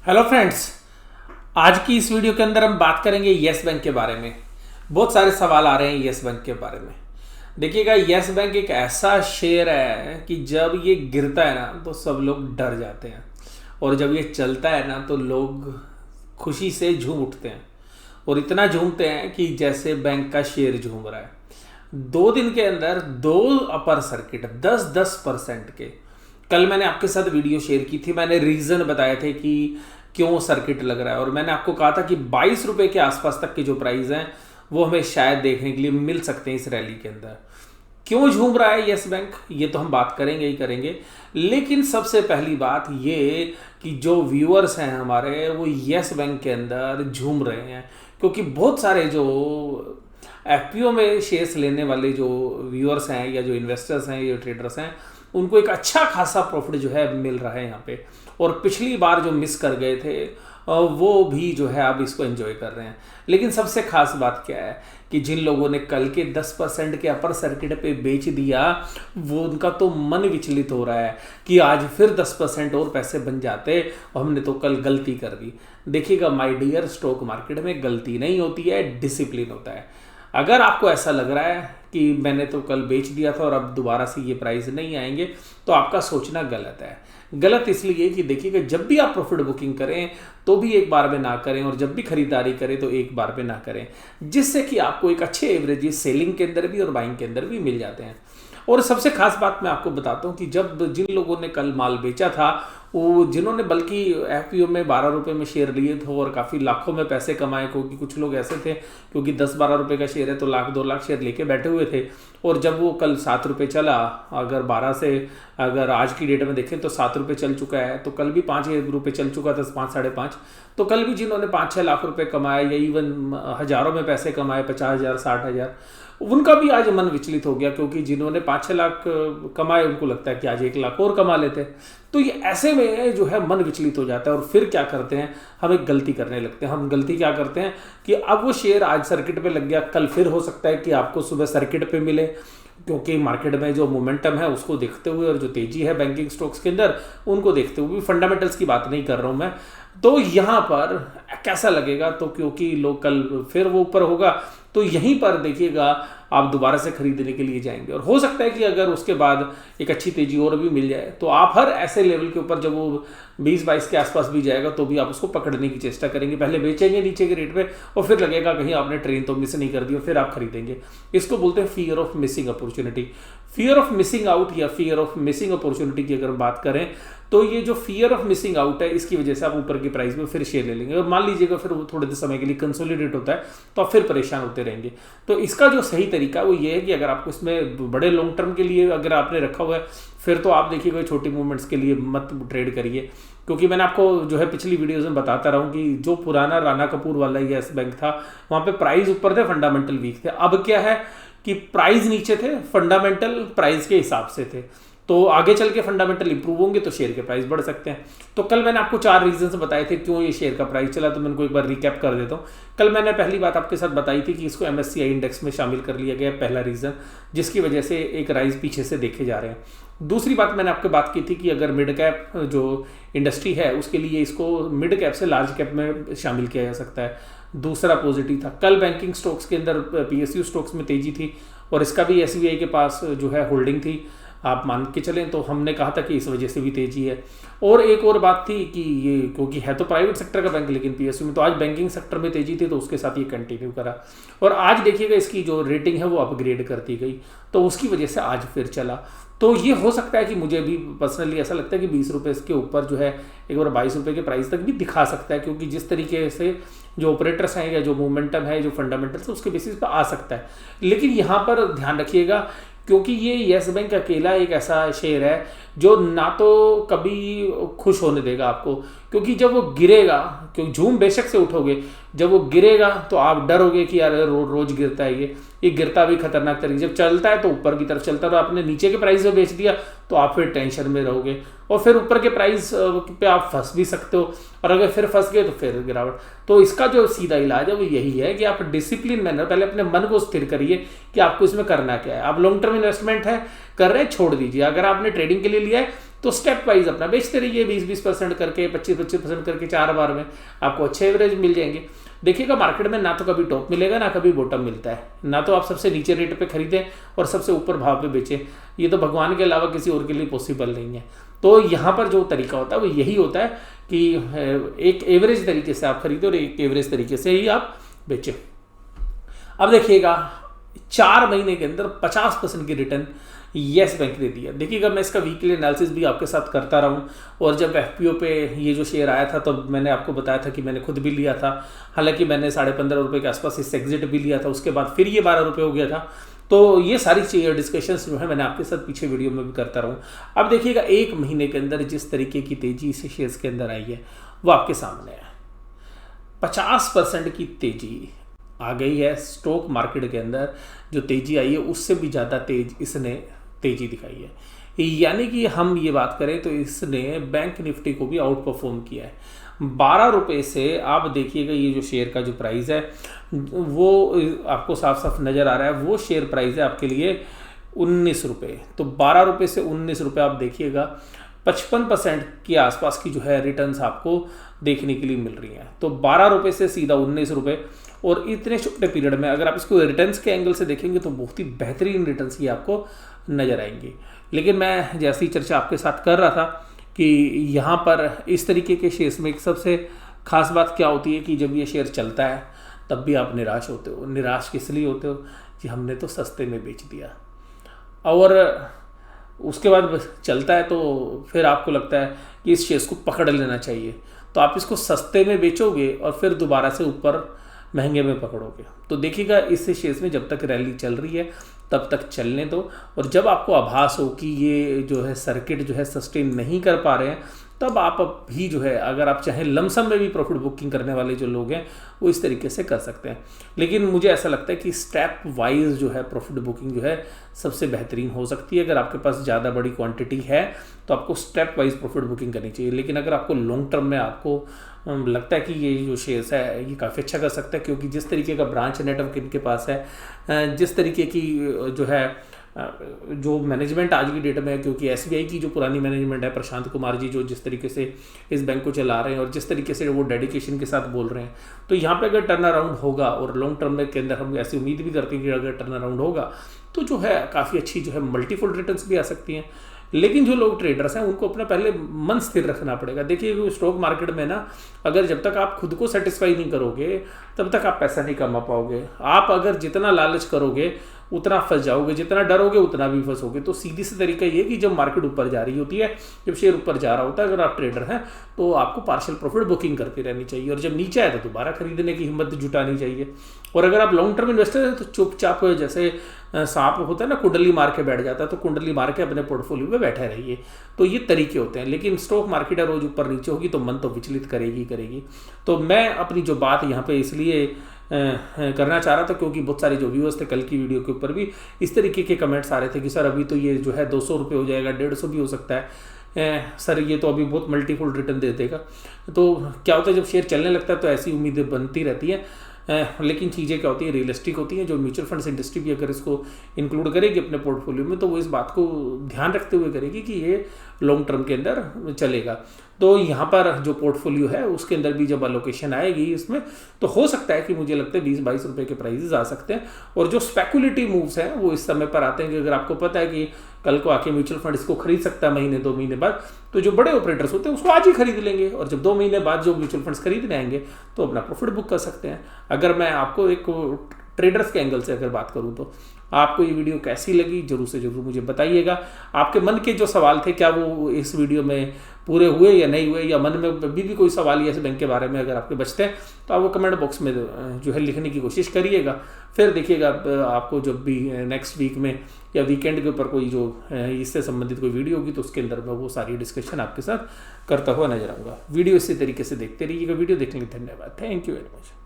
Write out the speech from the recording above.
Hello friends, आज की इस वीडियो के अंदर हम बात करेंगे यस बैंक के बारे में। बहुत सारे सवाल आ रहे हैं यस बैंक के बारे में। देखिएगा, यस बैंक एक ऐसा शेयर है कि जब ये गिरता है ना तो सब लोग डर जाते हैं, और जब ये चलता है ना तो लोग खुशी से झूम उठते हैं, और इतना झूमते हैं कि जैसे बैंक का शेयर झूम रहा है। 2 दिन के अंदर 2 अपर सर्किट 10-10% के। कल मैंने आपके साथ वीडियो शेयर की थी, मैंने रीज़न बताए थे कि क्यों सर्किट लग रहा है, और मैंने आपको कहा था कि 22 रुपये के आसपास तक के जो प्राइस हैं वो हमें शायद देखने के लिए मिल सकते हैं इस रैली के अंदर। क्यों झूम रहा है यस बैंक, ये तो हम बात करेंगे ही करेंगे। लेकिन सबसे पहली बात ये कि जो व्यूअर्स हैं हमारे, वो यस बैंक के अंदर झूम रहे हैं क्योंकि बहुत सारे जो एफपीओ में शेयर्स लेने वाले जो व्यूअर्स हैं या जो इन्वेस्टर्स हैं या ट्रेडर्स हैं, उनको एक अच्छा खासा प्रॉफिट जो है मिल रहा है यहाँ पे। और पिछली बार जो मिस कर गए थे वो भी जो है अब इसको एंजॉय कर रहे हैं। लेकिन सबसे खास बात क्या है कि जिन लोगों ने कल के 10% के अपर सर्किट पे बेच दिया, वो उनका तो मन विचलित हो रहा है कि आज फिर 10% और पैसे बन जाते और हमने तो कल गलती कर दी। देखिएगा माय डियर, स्टॉक मार्केट में गलती नहीं होती है, डिसिप्लिन होता है। अगर आपको ऐसा लग रहा है कि मैंने तो कल बेच दिया था और अब दोबारा से ये प्राइस नहीं आएंगे, तो आपका सोचना गलत है। गलत इसलिए कि देखिएगा, जब भी आप प्रॉफिट बुकिंग करें तो भी एक बार में ना करें, और जब भी खरीदारी करें तो एक बार में ना करें, जिससे कि आपको एक अच्छे एवरेज सेलिंग के अंदर भी और बाइंग के अंदर भी मिल जाते हैं। और सबसे खास बात मैं आपको बताता हूँ कि जब जिन लोगों ने कल माल बेचा था, वो जिन्होंने बल्कि एफपीओ में 12 रुपये में शेयर लिए थे और काफ़ी लाखों में पैसे कमाए, क्योंकि कुछ लोग ऐसे थे क्योंकि 10-12 रुपये का शेयर है तो 1-2 लाख शेयर लेके बैठे हुए थे। और जब वो कल 7 रुपये चला, अगर 12 से अगर आज की डेट में देखें तो 7 रुपये चल चुका है, तो कल भी 5 रुपये चल चुका था, 5-5.5। तो कल भी जिन्होंने 5-6 लाख रुपये कमाए या इवन हज़ारों में पैसे कमाए, 50,000 60,000, उनका भी आज मन विचलित हो गया, क्योंकि जिन्होंने 5-6 लाख कमाए उनको लगता है कि आज 1 लाख और कमा लेते हैं। तो ये ऐसे में जो है मन विचलित हो जाता है, और फिर क्या करते हैं, हम एक गलती करने लगते हैं। हम गलती क्या करते हैं कि अब वो शेयर आज सर्किट पे लग गया, कल फिर हो सकता है कि आपको सुबह सर्किट पे मिले, क्योंकि मार्केट में जो मोमेंटम है उसको देखते हुए और जो तेजी है बैंकिंग स्टॉक्स के अंदर उनको देखते हुए, फंडामेंटल्स की बात नहीं कर रहा हूँ मैं, तो यहाँ पर कैसा लगेगा, तो क्योंकि लोग कल फिर वो ऊपर होगा, तो यहीं पर देखिएगा आप दोबारा से खरीदने के लिए जाएंगे। और हो सकता है कि अगर उसके बाद एक अच्छी तेजी और भी मिल जाए, तो आप हर ऐसे लेवल के ऊपर जब वो 20-22 के आसपास भी जाएगा तो भी आप उसको पकड़ने की चेष्टा करेंगे। पहले बेचेंगे नीचे के रेट पे, और फिर लगेगा कहीं आपने ट्रेन तो मिस नहीं कर दी, और फिर आप खरीदेंगे। इसको बोलते हैं fear of missing opportunity. Fear of missing out या फियर ऑफ मिसिंग अपॉर्चुनिटी की अगर बात करें, तो ये जो फियर ऑफ मिसिंग आउट है, इसकी वजह से आप ऊपर की प्राइस में फिर शेयर ले लेंगे, और मान लीजिएगा फिर वो थोड़े समय के लिए कंसोलिडेट होता है तो आप फिर परेशान होते रहेंगे। तो इसका जो सही तरीका वो ये है कि अगर आपको इसमें बड़े लॉन्ग टर्म के लिए अगर आपने रखा हुआ है, फिर तो आप देखिएगा छोटी मूवमेंट्स के लिए मत ट्रेड करिए। क्योंकि मैंने आपको जो है पिछली वीडियोस में बताता रहा हूँ कि जो पुराना राणा कपूर वाला यस बैंक था, वहाँ पे प्राइस ऊपर थे, फंडामेंटल वीक थे। अब क्या है कि प्राइस नीचे थे, फंडामेंटल प्राइस के हिसाब से थे। तो आगे चल के फंडामेंटल इंप्रूव होंगे तो शेयर के प्राइस बढ़ सकते हैं। तो कल मैंने आपको 4 रीजंस बताए थे क्यों ये शेयर का प्राइस चला, तो मैं उनको एक बार रिकैप कर देता हूँ। कल मैंने पहली बात आपके साथ बताई थी कि इसको MSCI इंडेक्स में शामिल कर लिया गया, पहला रीज़न, जिसकी वजह से एक राइज पीछे से देखे जा रहे हैं। दूसरी बात मैंने आपको बात की थी कि अगर मिड कैप जो इंडस्ट्री है उसके लिए इसको मिड कैप से लार्ज कैप में शामिल किया जा सकता है। दूसरा पॉजिटिव था, कल बैंकिंग स्टॉक्स के अंदर PSU स्टॉक्स में तेजी थी, और इसका भी SBI के पास जो है होल्डिंग थी, आप मान के चलें, तो हमने कहा था कि इस वजह से भी तेजी है। और एक और बात थी कि ये क्योंकि है तो प्राइवेट सेक्टर का बैंक, लेकिन PSU में, तो आज बैंकिंग सेक्टर में तेजी थी, तो उसके साथ ये कंटिन्यू करा। और आज देखिएगा इसकी जो रेटिंग है वो अपग्रेड कर दी गई, तो उसकी वजह से आज फिर चला। तो ये हो सकता है कि मुझे भी पर्सनली ऐसा लगता है कि 20 रुपये के ऊपर जो है एक बार 22 रुपये के प्राइस तक भी दिखा सकता है, क्योंकि जिस तरीके से जो ऑपरेटर्स हैं या जो मोमेंटम है, जो फंडामेंटल्स है, उसके बेसिस पर आ सकता है। लेकिन यहाँ पर ध्यान रखिएगा, क्योंकि ये यस बैंक अकेला एक ऐसा शेयर है जो ना तो कभी खुश होने देगा आपको, क्योंकि जब वो गिरेगा, क्योंकि झूम बेशक से उठोगे, जब वो गिरेगा तो आप डरोगे कि यार रोज गिरता है, ये गिरता भी खतरनाक तरीके, जब चलता है तो ऊपर की तरफ चलता है, तो आपने नीचे के प्राइस में बेच दिया तो आप फिर टेंशन में रहोगे, और फिर ऊपर के प्राइस पे आप फंस भी सकते हो, और अगर फिर फंस गए तो फिर गिरावट। तो इसका जो सीधा इलाज है वो यही है कि आप डिसिप्लिन मैनर पहले अपने मन को स्थिर करिए कि आपको इसमें करना क्या है। आप लॉन्ग टर्म इन्वेस्टमेंट है कर रहे हैं, छोड़ दीजिए। अगर आपने ट्रेडिंग के लिए लिया है तो स्टेप वाइज अपना बेचते रहिए, 20-20% करके, 25-25% करके 4 बार में आपको अच्छे एवरेज मिल जाएंगे। देखिएगा मार्केट में ना तो कभी टॉप मिलेगा ना कभी बॉटम मिलता है, ना तो आप सबसे नीचे रेट पे खरीदें और सबसे ऊपर भाव पे बेचें, ये तो भगवान के अलावा किसी और के लिए पॉसिबल नहीं है। तो यहाँ पर जो तरीका होता है वो यही होता है कि एक एवरेज तरीके से आप खरीदें और एक एवरेज तरीके से ही आप बेचें। अब देखिएगा 4 महीने के अंदर 50% की रिटर्न येस बैंक ने दिया। देखिएगा मैं इसका वीकली एनालिसिस भी आपके साथ करता रहा हूँ, और जब एफपीओ पे ये जो शेयर आया था तो मैंने आपको बताया था कि मैंने खुद भी लिया था, हालांकि मैंने 15.5 रुपये के आसपास इससे एग्जिट भी लिया था, उसके बाद फिर ये 12 रुपये हो गया था। तो ये सारी डिस्कशंस जो है मैंने आपके साथ पीछे वीडियो में भी करता रहूँ। अब देखिएगा 1 महीने के अंदर जिस तरीके की तेजी इस शेयर्स के अंदर आई है वो आपके सामने है। 50% की तेजी आ गई है। स्टॉक मार्केट के अंदर जो तेजी आई है उससे भी ज़्यादा तेज इसने तेजी दिखाई है, यानी कि हम ये बात करें तो इसने बैंक निफ्टी को भी आउट परफॉर्म किया है। 12 रुपये से आप देखिएगा ये जो शेयर का जो प्राइस है वो आपको साफ साफ नज़र आ रहा है, वो शेयर प्राइस है आपके लिए 19 रुपये। तो 12 रुपये से 19 रुपये आप देखिएगा 55% के आसपास की जो है रिटर्न्स आपको देखने के लिए मिल रही हैं। तो 12 रुपये से सीधा 19 रुपये, और इतने छोटे पीरियड में अगर आप इसको रिटर्न्स के एंगल से देखेंगे तो बहुत ही बेहतरीन रिटर्न्स की आपको नज़र आएंगी। लेकिन मैं जैसी चर्चा आपके साथ कर रहा था कि यहाँ पर इस तरीके के शेयर्स में एक सबसे खास बात क्या होती है कि जब ये शेयर चलता है तब भी आप निराश होते हो। निराश किस लिए होते हो कि हमने तो सस्ते में बेच दिया, और उसके बाद चलता है तो फिर आपको लगता है कि इस शेयर्स को पकड़ लेना चाहिए, तो आप इसको सस्ते में बेचोगे और फिर दोबारा से ऊपर महंगे में पकड़ोगे। तो देखिएगा इस शेयर्स में जब तक रैली चल रही है तब तक चलने दो, और जब आपको आभास हो कि ये जो है सर्किट जो है सस्टेन नहीं कर पा रहे हैं तब आप भी जो है अगर आप चाहें लमसम में भी प्रॉफिट बुकिंग करने वाले जो लोग हैं वो इस तरीके से कर सकते हैं। लेकिन मुझे ऐसा लगता है कि स्टेप वाइज जो है प्रॉफिट बुकिंग जो है सबसे बेहतरीन हो सकती है। अगर आपके पास ज़्यादा बड़ी क्वांटिटी है तो आपको स्टेप वाइज प्रॉफिट बुकिंग करनी चाहिए, लेकिन अगर आपको लॉन्ग टर्म में आपको लगता है कि ये जो शेयर्स है ये काफ़ी अच्छा कर सकता है, क्योंकि जिस तरीके का ब्रांच नेटवर्क इनके पास है, जिस तरीके की जो है जो मैनेजमेंट आज की डेट में है, क्योंकि एसबीआई की जो पुरानी मैनेजमेंट है प्रशांत कुमार जी जो जिस तरीके से इस बैंक को चला रहे हैं और जिस तरीके से वो डेडिकेशन के साथ बोल रहे हैं, तो यहाँ पे अगर टर्न अराउंड होगा और लॉन्ग टर्म में के अंदर हम ऐसी उम्मीद भी करते हैं कि अगर टर्न अराउंड होगा तो जो है काफ़ी अच्छी जो है मल्टीफोल्ड रिटर्न्स भी आ सकती हैं। लेकिन जो लोग ट्रेडर्स हैं उनको अपना पहले मन स्थिर रखना पड़ेगा। देखिए स्टॉक मार्केट में ना अगर जब तक आप खुद को सेटिस्फाई नहीं करोगे तब तक आप पैसा नहीं कमा पाओगे। आप अगर जितना लालच करोगे उतना फंस जाओगे, जितना डरोगे उतना भी फंसोगे। तो सीधी सी तरीका ये कि जब मार्केट ऊपर जा रही होती है, जब शेयर ऊपर जा रहा होता है, अगर आप ट्रेडर हैं तो आपको पार्शियल प्रॉफिट बुकिंग करती रहनी चाहिए, और जब नीचे आए तो दोबारा खरीदने की हिम्मत जुटानी चाहिए। और अगर आप लॉन्ग टर्म इन्वेस्टर हैं तो चुपचाप जैसे सांप होता है ना कुंडली मार के बैठ जाता है, तो कुंडली मार के अपने पोर्टफोलियो में बैठे रहिए। तो ये तरीके होते हैं। लेकिन स्टॉक मार्केट है रोज ऊपर नीचे होगी तो मन तो विचलित करेगी। तो मैं अपनी जो बात यहाँ पे इसलिए करना चाह रहा था क्योंकि बहुत सारे जो व्यूअर्स थे कल की वीडियो के ऊपर भी इस तरीके के कमेंट्स आ रहे थे कि सर अभी तो ये जो है 200 रुपये हो जाएगा, 150 भी हो सकता है, सर ये तो अभी बहुत मल्टीफोल्ड रिटर्न दे देगा। तो क्या होता है जब शेयर चलने लगता है तो ऐसी उम्मीदें बनती रहती हैं, लेकिन चीज़ें क्या होती है रियलिस्टिक होती हैं। जो म्यूचुअल फंड्स इंडस्ट्री भी अगर इसको इंक्लूड करेगी अपने पोर्टफोलियो में तो वो इस बात को ध्यान रखते हुए करेगी कि ये लॉन्ग टर्म के अंदर चलेगा। तो यहाँ पर जो पोर्टफोलियो है उसके अंदर भी जब अलोकेशन आएगी इसमें तो हो सकता है कि मुझे लगता है 20-22 रुपये के प्राइजेस आ सकते हैं। और जो स्पेकुलेटिव मूव्स हैं वो इस समय पर आते हैं कि अगर आपको पता है कि कल को आके म्यूचुअल फंड इसको खरीद सकता है महीने 2 महीने बाद, तो जो बड़े ऑपरेटर्स होते हैं उसको आज ही खरीद लेंगे, और जब 2 महीने बाद जो म्यूचुअल फंड्स खरीदने आएंगे तो अपना प्रॉफिट बुक कर सकते हैं। अगर मैं आपको एक ट्रेडर्स के एंगल से अगर बात करूं तो आपको ये वीडियो कैसी लगी जरूर से जरूर मुझे बताइएगा। आपके मन के जो सवाल थे क्या वो इस वीडियो में पूरे हुए या नहीं हुए, या मन में अभी भी कोई सवाल येस बैंक के बारे में अगर आपके बचते हैं तो आप वो कमेंट बॉक्स में जो है लिखने की कोशिश करिएगा। फिर देखिएगा आपको जब भी नेक्स्ट वीक में या वीकेंड के ऊपर कोई जो इससे संबंधित कोई वीडियो होगी तो उसके अंदर मैं वो सारी डिस्कशन आपके साथ करता हुआ नजर आऊँगा। वीडियो इसी तरीके से देखते रहिएगा। वीडियो देखने के लिए धन्यवाद। Thank you very much.